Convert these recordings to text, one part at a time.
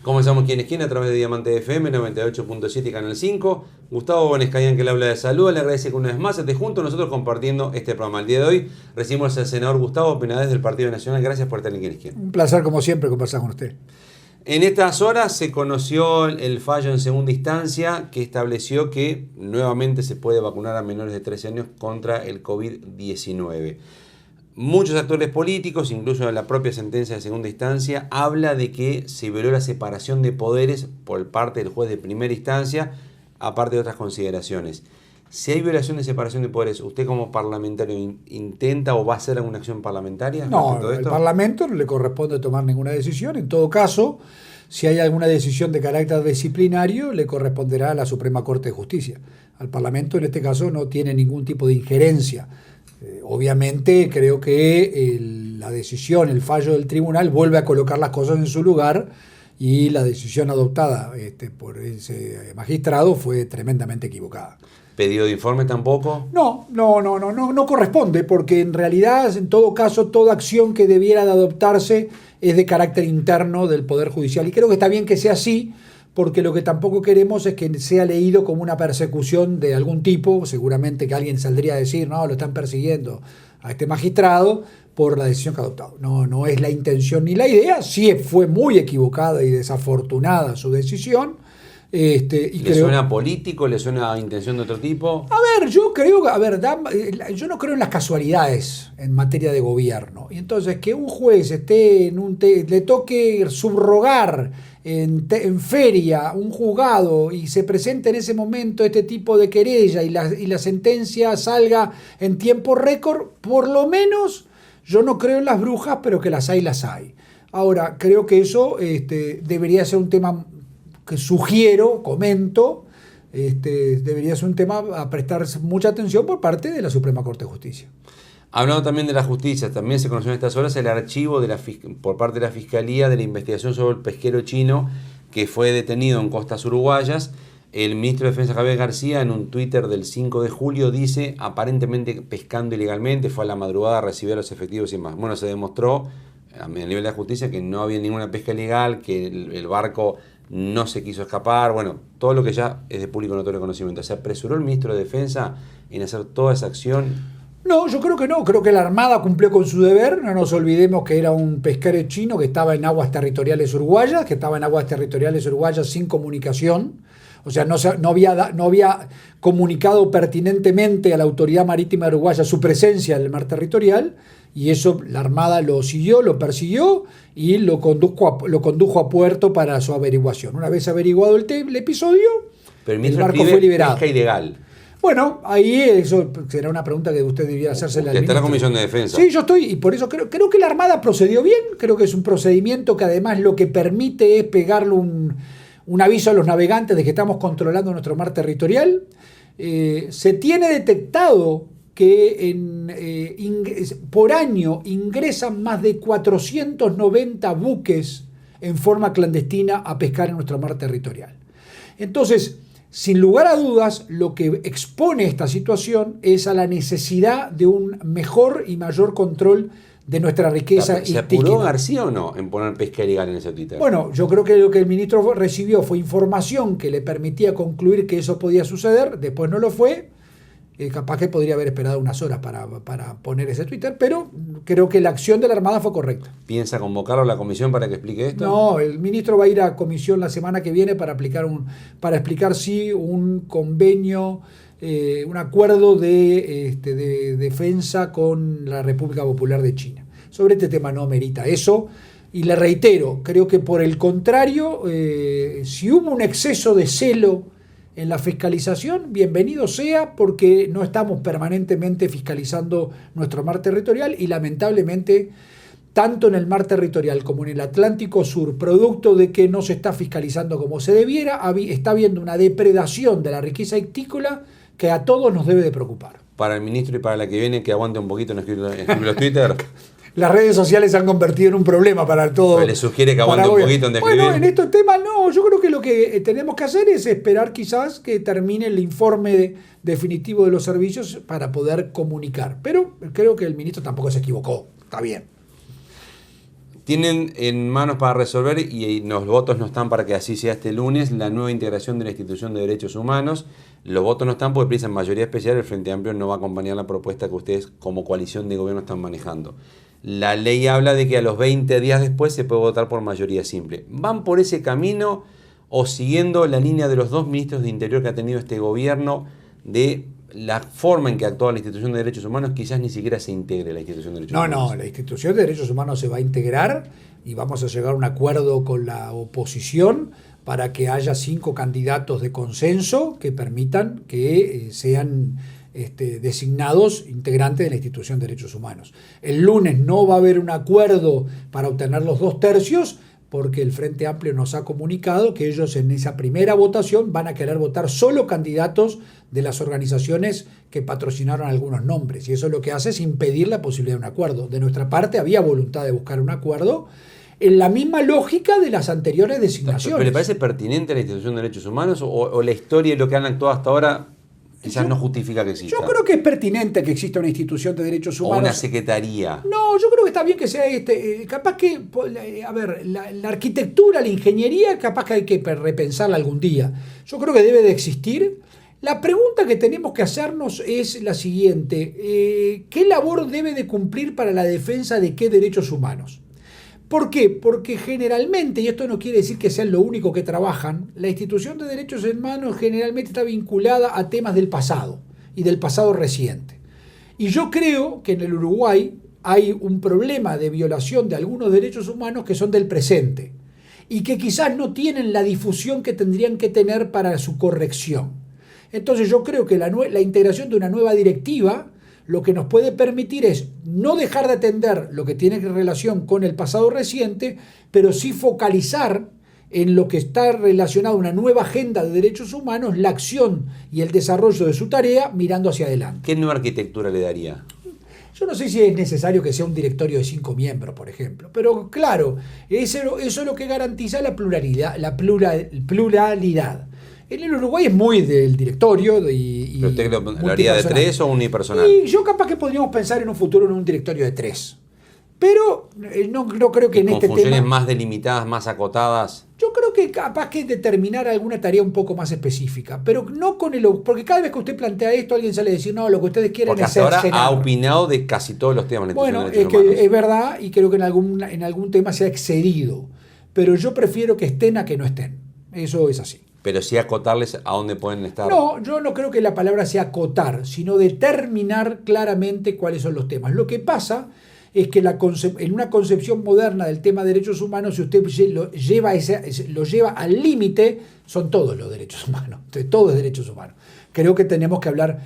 Comenzamos Quién es Quién a través de Diamante FM 98.7 y Canal 5. Gustavo Bonescayan, que le habla de salud, le agradece que una vez más esté junto a nosotros compartiendo este programa. El día de hoy recibimos al senador Gustavo Penades del Partido Nacional. Gracias por estar en Quién es Quién. Un placer, como siempre, conversar con usted. En estas horas se conoció el fallo en segunda instancia que estableció que nuevamente se puede vacunar a menores de 13 años contra el COVID-19. Muchos actores políticos, incluso la propia sentencia de segunda instancia, habla de que se violó la separación de poderes por parte del juez de primera instancia, aparte de otras consideraciones. Si hay violación de separación de poderes, ¿usted como parlamentario intenta o va a hacer alguna acción parlamentaria? No, al Parlamento no le corresponde tomar ninguna decisión. En todo caso, si hay alguna decisión de carácter disciplinario, le corresponderá a la Suprema Corte de Justicia. Al Parlamento, en este caso, no tiene ningún tipo de injerencia. Obviamente, creo que la decisión, el fallo del tribunal vuelve a colocar las cosas en su lugar y la decisión adoptada por ese magistrado fue tremendamente equivocada. ¿Pedido de informe tampoco? No corresponde, porque en realidad, en todo caso, toda acción que debiera de adoptarse es de carácter interno del Poder Judicial. Y creo que está bien que sea así, porque lo que tampoco queremos es que sea leído como una persecución de algún tipo. Seguramente que alguien saldría a decir, no, lo están persiguiendo a este magistrado por la decisión que ha adoptado. No es la intención ni la idea. Sí fue muy equivocada y desafortunada su decisión. ¿Le suena político? ¿Le suena a intención de otro tipo? A ver, yo no creo en las casualidades en materia de gobierno. Y entonces que un juez esté le toque subrogar en feria un juzgado y se presente en ese momento este tipo de querella y la sentencia salga en tiempo récord, por lo menos yo no creo en las brujas, pero que las hay. Ahora, creo que eso debería ser un tema que sugiero, comento, debería ser un tema a prestar mucha atención por parte de la Suprema Corte de Justicia. Hablando también de la justicia, también se conoció en estas horas el archivo por parte de la Fiscalía de la investigación sobre el pesquero chino que fue detenido en costas uruguayas. El ministro de Defensa Javier García en un Twitter del 5 de julio dice, aparentemente pescando ilegalmente, fue a la madrugada a recibir a los efectivos y más. Bueno, se demostró a nivel de la justicia que no había ninguna pesca ilegal, que el barco no se quiso escapar, bueno, todo lo que ya es de público notorio conocimiento. ¿Se apresuró el ministro de Defensa en hacer toda esa acción? No, yo creo que no. Creo que la Armada cumplió con su deber. No nos olvidemos que era un pesquero chino que estaba en aguas territoriales uruguayas, sin comunicación. O sea, no había comunicado pertinentemente a la autoridad marítima uruguaya su presencia en el mar territorial, y eso la Armada lo siguió, lo persiguió y lo condujo a puerto para su averiguación. Una vez averiguado el episodio, el barco fue liberado. Pesca ilegal. Bueno, ahí eso será una pregunta que usted debiera hacerse. Está en la Comisión de Defensa. Sí, yo estoy, y por eso creo que la Armada procedió bien. Creo que es un procedimiento que además lo que permite es pegarle un aviso a los navegantes de que estamos controlando nuestro mar territorial. Se tiene detectado que por año ingresan más de 490 buques en forma clandestina a pescar en nuestro mar territorial. Entonces, sin lugar a dudas, lo que expone esta situación es a la necesidad de un mejor y mayor control de nuestra riqueza. ¿Se apuró García o no en poner pesca ilegal en ese Twitter? Bueno, yo creo que lo que el ministro recibió fue información que le permitía concluir que eso podía suceder, después no lo fue. Capaz que podría haber esperado unas horas para poner ese Twitter, pero creo que la acción de la Armada fue correcta. ¿Piensa convocarlo a la comisión para que explique esto? No, el ministro va a ir a comisión la semana que viene para explicar sí un convenio, un acuerdo de defensa con la República Popular de China. Sobre este tema no amerita eso. Y le reitero, creo que por el contrario, si hubo un exceso de celo en la fiscalización, bienvenido sea, porque no estamos permanentemente fiscalizando nuestro mar territorial y lamentablemente tanto en el mar territorial como en el Atlántico Sur, producto de que no se está fiscalizando como se debiera, está habiendo una depredación de la riqueza ictícola que a todos nos debe de preocupar. Para el ministro y para la que viene, que aguante un poquito en escribir los Twitter. Las redes sociales se han convertido en un problema para todo. ¿Le sugiere que aguante un poquito en describir? Bueno, en estos temas no. Yo creo que lo que tenemos que hacer es esperar quizás que termine el informe definitivo de los servicios para poder comunicar. Pero creo que el ministro tampoco se equivocó. Está bien. Tienen en manos para resolver, y los votos no están para que así sea este lunes, la nueva integración de la institución de derechos humanos. Los votos no están porque piensan mayoría especial, el Frente Amplio no va a acompañar la propuesta que ustedes como coalición de gobierno están manejando. La ley habla de que a los 20 días después se puede votar por mayoría simple. ¿Van por ese camino o siguiendo la línea de los dos ministros de Interior que ha tenido este gobierno de la forma en que actúa la institución de derechos humanos, quizás ni siquiera se integre la institución de derechos humanos? No, la institución de derechos humanos se va a integrar y vamos a llegar a un acuerdo con la oposición para que haya 5 candidatos de consenso que permitan que sean designados integrantes de la institución de derechos humanos. El lunes no va a haber un acuerdo para obtener los 2/3, porque el Frente Amplio nos ha comunicado que ellos en esa primera votación van a querer votar solo candidatos de las organizaciones que patrocinaron algunos nombres, y eso lo que hace es impedir la posibilidad de un acuerdo. De nuestra parte había voluntad de buscar un acuerdo en la misma lógica de las anteriores designaciones. ¿Pero le parece pertinente la institución de derechos humanos o la historia y lo que han actuado hasta ahora quizás no justifica que exista? Yo creo que es pertinente que exista una institución de derechos humanos. O una secretaría. No, yo creo que está bien que sea capaz que, a ver, la arquitectura, la ingeniería, capaz que hay que repensarla algún día. Yo creo que debe de existir. La pregunta que tenemos que hacernos es la siguiente: ¿qué labor debe de cumplir para la defensa de qué derechos humanos? ¿Por qué? Porque generalmente, y esto no quiere decir que sean lo único que trabajan, la institución de derechos humanos generalmente está vinculada a temas del pasado y del pasado reciente. Y yo creo que en el Uruguay hay un problema de violación de algunos derechos humanos que son del presente y que quizás no tienen la difusión que tendrían que tener para su corrección. Entonces yo creo que la integración de una nueva directiva lo que nos puede permitir es no dejar de atender lo que tiene relación con el pasado reciente, pero sí focalizar en lo que está relacionado a una nueva agenda de derechos humanos, la acción y el desarrollo de su tarea mirando hacia adelante. ¿Qué nueva arquitectura le daría? Yo no sé si es necesario que sea un directorio de 5 miembros, por ejemplo, pero claro, eso es lo que garantiza la pluralidad. En el Uruguay es muy del directorio. ¿Pero usted lo haría de 3 o unipersonal? Y yo capaz que podríamos pensar en un futuro en un directorio de 3. Pero no creo que en este tema... ¿Con funciones más delimitadas, más acotadas? Yo creo que capaz que determinar alguna tarea un poco más específica, pero no con el... Porque cada vez que usted plantea esto, alguien sale a decir, no, lo que ustedes quieren porque es ser hasta ahora senador. ha opinado de casi todos los temas. Bueno, es verdad, y creo que en algún tema se ha excedido. Pero yo prefiero que estén a que no estén. Eso es así. Pero sí acotarles a dónde pueden estar. No, yo no creo que la palabra sea acotar, sino determinar claramente cuáles son los temas. Lo que pasa es que en una concepción moderna del tema de derechos humanos, si usted lo lleva al límite, son todos los derechos humanos. Entonces, todo es derechos humanos. Creo que tenemos que hablar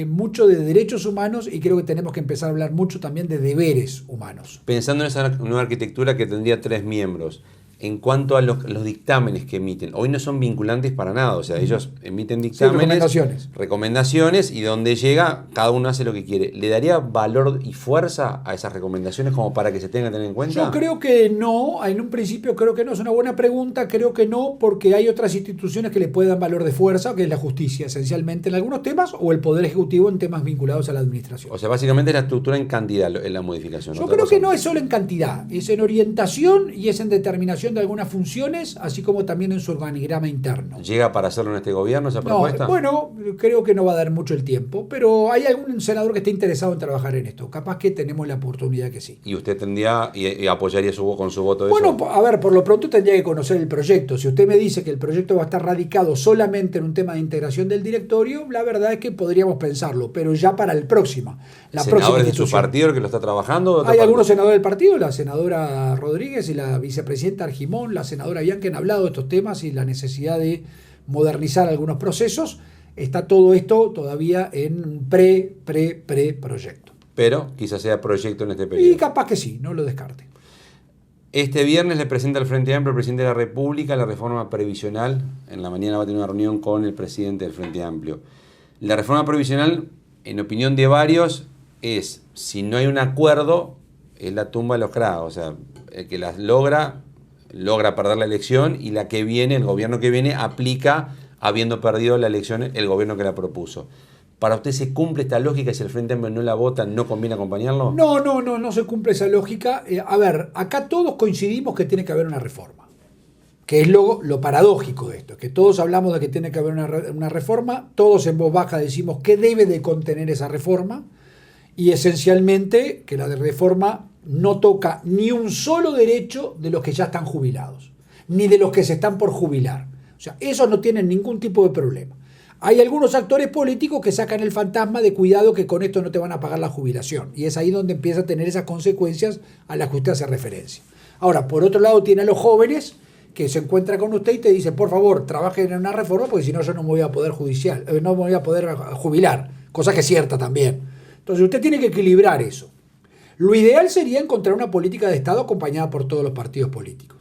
mucho de derechos humanos, y creo que tenemos que empezar a hablar mucho también de deberes humanos. Pensando en esa nueva arquitectura que tendría 3 miembros, en cuanto a los dictámenes que emiten, hoy no son vinculantes para nada, o sea, ellos emiten dictámenes, recomendaciones, y donde llega, cada uno hace lo que quiere. ¿Le daría valor y fuerza a esas recomendaciones como para que se tengan que tener en cuenta? Yo creo que no, en un principio creo que no, es una buena pregunta, creo que no, porque hay otras instituciones que le pueden dar valor de fuerza, que es la justicia, esencialmente en algunos temas, o el Poder Ejecutivo en temas vinculados a la administración. O sea, básicamente es la estructura en cantidad, en la modificación. Yo creo que no es solo en cantidad, es en orientación y es en determinación de algunas funciones, así como también en su organigrama interno. ¿Llega para hacerlo en este gobierno esa propuesta? Bueno, creo que no va a dar mucho el tiempo, pero hay algún senador que esté interesado en trabajar en esto. Capaz que tenemos la oportunidad que sí. ¿Y usted tendría y apoyaría con su voto eso? Bueno, a ver, por lo pronto tendría que conocer el proyecto. Si usted me dice que el proyecto va a estar radicado solamente en un tema de integración del directorio, la verdad es que podríamos pensarlo, pero ya para el próximo. ¿Senadores de su partido que lo está trabajando? Hay algunos senadores del partido, la senadora Rodríguez y la vicepresidenta Argimón, la senadora Bianchi, han hablado de estos temas y la necesidad de modernizar algunos procesos. Está todo esto todavía en un proyecto. Pero quizás sea proyecto en este periodo. Y capaz que sí, no lo descarte. Este viernes le presenta al Frente Amplio el presidente de la República la reforma previsional. En la mañana va a tener una reunión con el presidente del Frente Amplio. La reforma previsional, en opinión de varios, es, si no hay un acuerdo, es la tumba de los cravos. O sea, el que las logra perder la elección, y la que viene, el gobierno que viene, aplica habiendo perdido la elección el gobierno que la propuso. ¿Para usted se cumple esta lógica? Si el Frente Amplio no la vota, ¿no conviene acompañarlo? No se cumple esa lógica. A ver, acá todos coincidimos que tiene que haber una reforma. Que es lo paradójico de esto, que todos hablamos de que tiene que haber una reforma, todos en voz baja decimos qué debe de contener esa reforma, y esencialmente que la de reforma no toca ni un solo derecho de los que ya están jubilados, ni de los que se están por jubilar. O sea, esos no tienen ningún tipo de problema. Hay algunos actores políticos que sacan el fantasma de cuidado que con esto no te van a pagar la jubilación, y es ahí donde empieza a tener esas consecuencias a las que usted hace referencia. Ahora, por otro lado, tiene a los jóvenes que se encuentra con usted y te dice, por favor, trabajen en una reforma porque si no yo no me voy a poder no me voy a poder jubilar, cosa que es cierta también. Entonces usted tiene que equilibrar eso. Lo ideal sería encontrar una política de Estado acompañada por todos los partidos políticos.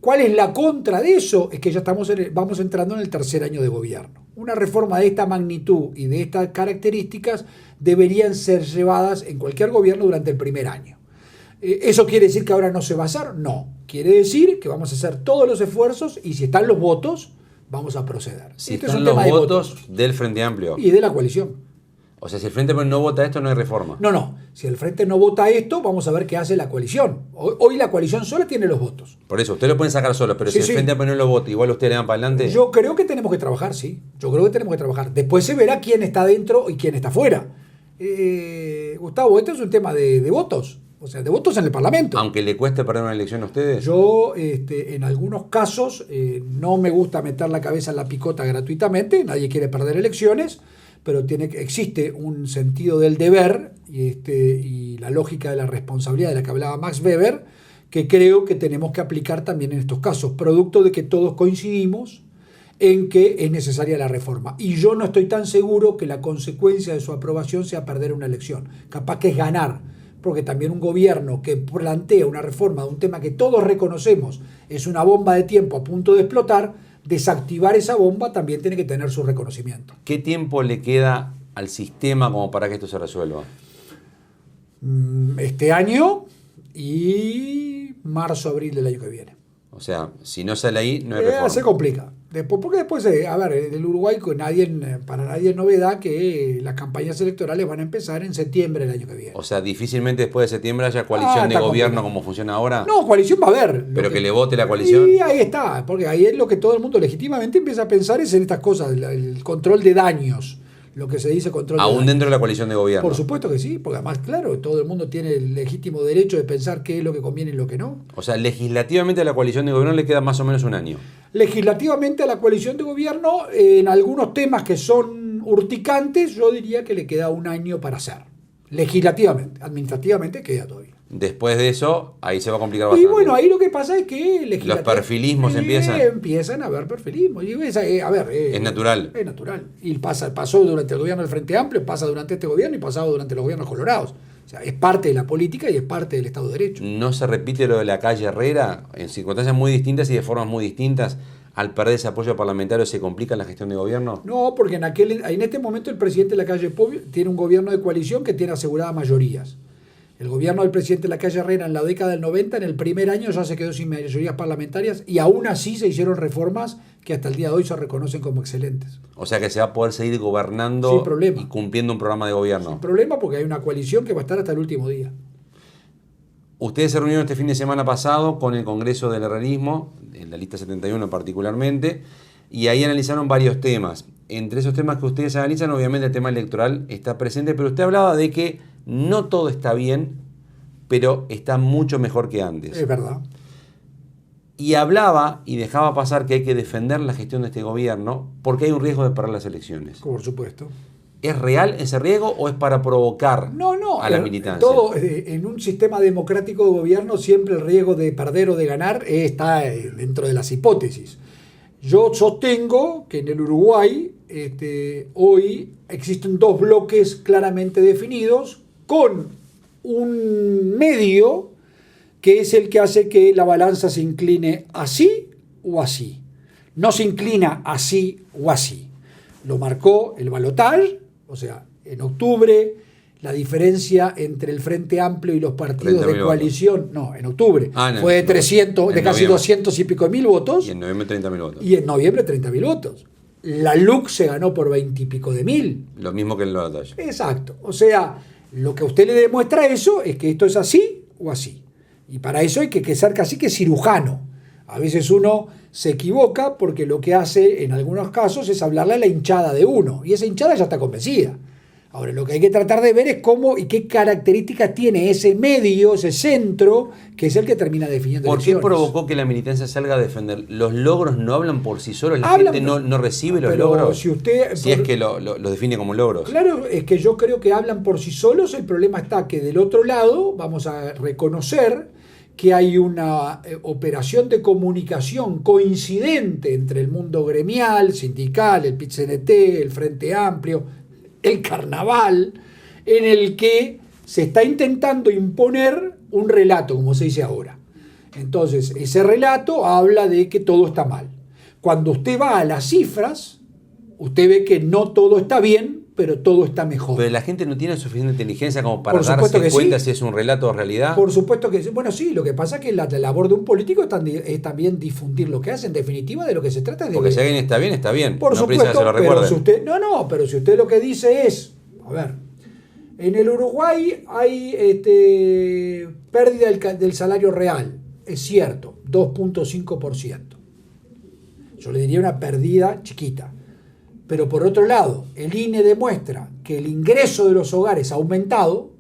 ¿Cuál es la contra de eso? Es que ya vamos entrando en el tercer año de gobierno. Una reforma de esta magnitud y de estas características deberían ser llevadas en cualquier gobierno durante el primer año. ¿Eso quiere decir que ahora no se va a hacer? No. Quiere decir que vamos a hacer todos los esfuerzos y si están los votos, vamos a proceder. Si están los votos del Frente Amplio. Y de la coalición. O sea, si el Frente Amplio no vota esto, no hay reforma. No. Si el Frente no vota esto, vamos a ver qué hace la coalición. Hoy la coalición sola tiene los votos. Por eso, usted lo pueden sacar solo, pero si el Frente Amplio no lo vota, igual usted le dan para adelante. Yo creo que tenemos que trabajar, sí. Yo creo que tenemos que trabajar. Después se verá quién está dentro y quién está fuera. Gustavo, esto es un tema de votos. O sea, de votos en el Parlamento. Aunque le cueste perder una elección a ustedes. Yo, en algunos casos, no me gusta meter la cabeza en la picota gratuitamente. Nadie quiere perder elecciones, pero existe un sentido del deber y la lógica de la responsabilidad de la que hablaba Max Weber, que creo que tenemos que aplicar también en estos casos, producto de que todos coincidimos en que es necesaria la reforma. Y yo no estoy tan seguro que la consecuencia de su aprobación sea perder una elección. Capaz que es ganar, porque también un gobierno que plantea una reforma de un tema que todos reconocemos es una bomba de tiempo a punto de explotar, desactivar esa bomba también tiene que tener su reconocimiento. ¿Qué tiempo le queda al sistema como para que esto se resuelva? Este año y marzo, abril del año que viene. O sea, si no sale ahí, no hay reforma. Se complica. Porque después, del Uruguay, para nadie es novedad que las campañas electorales van a empezar en septiembre del año que viene. O sea, difícilmente después de septiembre haya coalición de gobierno como funciona ahora. No, coalición va a haber. Pero que le vote la coalición. Y ahí está, porque ahí es lo que todo el mundo legítimamente empieza a pensar es en estas cosas, el control de daños. Lo que se dice control de daños. Aún dentro de la coalición de gobierno. Por supuesto que sí, porque además, claro, todo el mundo tiene el legítimo derecho de pensar qué es lo que conviene y lo que no. O sea, legislativamente a la coalición de gobierno le queda más o menos un año. Legislativamente a la coalición de gobierno, en algunos temas que son urticantes, yo diría que le queda un año para hacer. Legislativamente, administrativamente queda todavía. Después de eso, ahí se va a complicar bastante. Y bueno, ahí lo que pasa es que los perfilismos empiezan. Empiezan a haber perfilismos. Y es natural. Es natural. Y pasó durante el gobierno del Frente Amplio, pasa durante este gobierno y pasado durante los gobiernos colorados. O sea, es parte de la política y es parte del Estado de Derecho. ¿No se repite lo de la calle Herrera? En circunstancias muy distintas y de formas muy distintas, al perder ese apoyo parlamentario, ¿se complica la gestión de gobierno? No, porque en este momento el presidente de la calle Pou tiene un gobierno de coalición que tiene aseguradas mayorías. El gobierno del presidente de la calle Herrera en la década del 90, en el primer año ya se quedó sin mayorías parlamentarias y aún así se hicieron reformas que hasta el día de hoy se reconocen como excelentes. O sea que se va a poder seguir gobernando sin problema, y cumpliendo un programa de gobierno. Sin problema, porque hay una coalición que va a estar hasta el último día. Ustedes se reunieron este fin de semana pasado con el Congreso del Herrerismo, en la lista 71 particularmente, y ahí analizaron varios temas. Entre esos temas que ustedes analizan, obviamente el tema electoral está presente, pero usted hablaba de que no todo está bien, pero está mucho mejor que antes. Es verdad. Y hablaba y dejaba pasar que hay que defender la gestión de este gobierno porque hay un riesgo de perder las elecciones. Por supuesto. ¿Es real ese riesgo o es para provocar a la militancia? Todo, en un sistema democrático de gobierno siempre el riesgo de perder o de ganar está dentro de las hipótesis. Yo sostengo que en el Uruguay hoy existen dos bloques claramente definidos con un medio que es el que hace que la balanza se incline así o así. No se inclina así o así. Lo marcó el balotaje, o sea, en octubre la diferencia entre el Frente Amplio y los partidos de coalición, en octubre, fue de 300, de casi 200 y pico mil votos. Y en noviembre 30.000 votos. Y en noviembre 30.000 votos. La LUC se ganó por 20 y pico de mil. Lo mismo que en la batalla. Exacto. O sea, lo que a usted le demuestra eso es que esto es así o así. Y para eso hay que ser casi que cirujano. A veces uno se equivoca porque lo que hace en algunos casos es hablarle a la hinchada de uno. Y esa hinchada ya está convencida. Ahora, lo que hay que tratar de ver es cómo y qué características tiene ese medio, ese centro, que es el que termina definiendo ¿Por qué elecciones. provocó que la militancia salga a defender? ¿Los logros no hablan por sí solos? ¿La Hablan, gente no recibe los pero logros? si usted- es que lo define como logros. Claro, es que yo creo que hablan por sí solos. El problema está que del otro lado vamos a reconocer que hay una operación de comunicación coincidente entre el mundo gremial, sindical, el PIT-CNT, el Frente Amplio, el Carnaval, en el que se está intentando imponer un relato, como se dice ahora. Entonces, ese relato habla de que todo está mal. Cuando usted va a las cifras, usted ve que no todo está bien, pero todo está mejor. Pero la gente no tiene suficiente inteligencia como para Por supuesto darse que cuenta sí. si es un relato o realidad. Por supuesto que sí. Bueno, sí, lo que pasa es que la labor de un político es también difundir lo que hace. En definitiva, de lo que se trata es de... Porque si alguien está bien, está bien. Por no supuesto, precisa que se lo pero recuerden. si usted... pero si usted lo que dice es... A ver, en el Uruguay hay pérdida del salario real. Es cierto, 2.5%. Yo le diría una pérdida chiquita. Pero por otro lado, el INE demuestra que el ingreso de los hogares ha aumentado.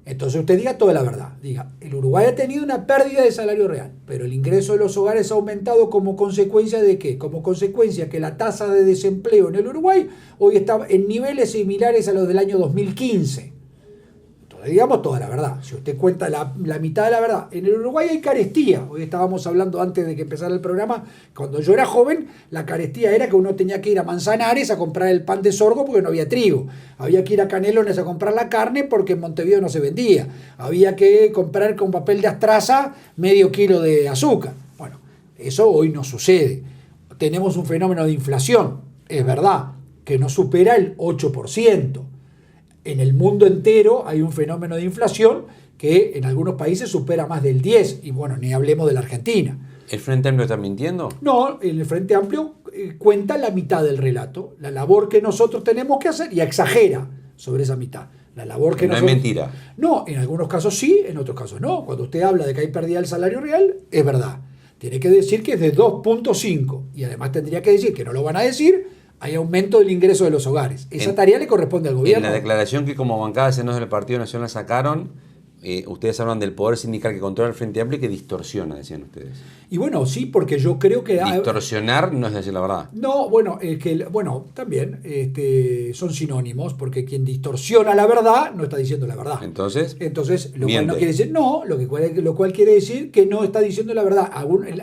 Entonces usted diga toda la verdad. Diga, el Uruguay ha tenido una pérdida de salario real, pero el ingreso de los hogares ha aumentado como consecuencia de ¿qué? Como consecuencia que la tasa de desempleo en el Uruguay hoy está en niveles similares a los del año 2015. Entonces digamos toda la verdad. Si usted cuenta la mitad de la verdad. En el Uruguay hay carestía. Hoy estábamos hablando antes de que empezara el programa. Cuando yo era joven, la carestía era que uno tenía que ir a Manzanares a comprar el pan de sorgo porque no había trigo. Había que ir a Canelones a comprar la carne porque en Montevideo no se vendía. Había que comprar con papel de astraza medio kilo de azúcar. Bueno, eso hoy no sucede. Tenemos un fenómeno de inflación. Es verdad que no supera el 8%. En el mundo entero hay un fenómeno de inflación que en algunos países supera más del 10%. Y bueno, ni hablemos de la Argentina. ¿El Frente Amplio está mintiendo? No, el Frente Amplio cuenta la mitad del relato, la labor que nosotros tenemos que hacer y exagera sobre esa mitad. La labor que no nosotros... es mentira. No, en algunos casos sí, en otros casos no. Cuando usted habla de que hay pérdida del salario real, es verdad. Tiene que decir que es de 2.5 y además tendría que decir, que no lo van a decir, hay aumento del ingreso de los hogares. Esa tarea le corresponde al gobierno. En la declaración que como bancada de senos del Partido Nacional sacaron, ustedes hablan del poder sindical que controla el Frente Amplio y que distorsiona, decían ustedes. Y bueno, sí, porque yo creo que... Distorsionar no es decir la verdad. No, bueno, también son sinónimos, porque quien distorsiona la verdad no está diciendo la verdad. Entonces, lo miente. cual no quiere decir lo cual quiere decir que no está diciendo la verdad.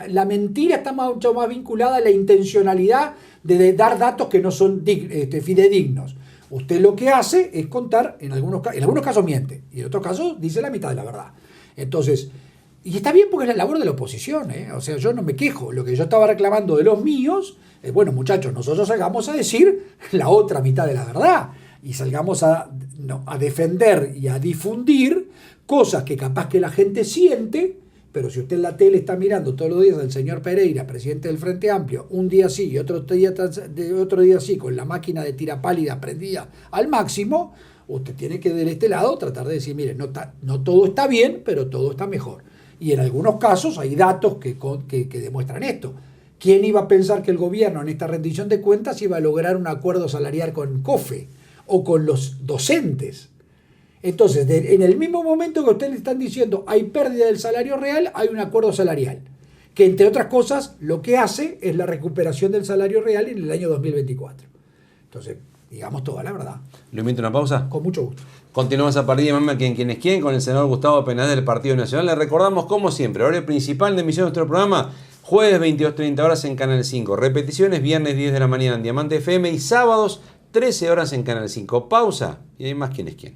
La mentira está mucho más vinculada a la intencionalidad de dar datos que no son fidedignos. Usted lo que hace es contar, en algunos casos miente, y en otros casos dice la mitad de la verdad. Entonces, y está bien porque es la labor de la oposición, ¿eh? O sea, yo no me quejo. Lo que yo estaba reclamando de los míos es, bueno, muchachos, nosotros salgamos a decir la otra mitad de la verdad y salgamos a defender y a difundir cosas que capaz que la gente siente. Pero si usted en la tele está mirando todos los días al señor Pereira, presidente del Frente Amplio, un día sí y otro día sí, con la máquina de tira pálida prendida al máximo, usted tiene que de este lado tratar de decir, mire, no todo está bien, pero todo está mejor. Y en algunos casos hay datos que demuestran esto. ¿Quién iba a pensar que el gobierno en esta rendición de cuentas iba a lograr un acuerdo salarial con COFE o con los docentes? Entonces, en el mismo momento que ustedes le están diciendo hay pérdida del salario real, hay un acuerdo salarial, que entre otras cosas lo que hace es la recuperación del salario real en el año 2024. Entonces, digamos toda la verdad. ¿Lo invito a una pausa? Con mucho gusto. Continuamos a partir de Mame ¿Quién es quién? Con el senador Gustavo Penades del Partido Nacional. Le recordamos, como siempre, horario principal de emisión de nuestro programa, jueves 22:30 horas en Canal 5. Repeticiones, viernes 10 de la mañana en Diamante FM y sábados 13 horas en Canal 5. Pausa y hay más ¿Quién es quién?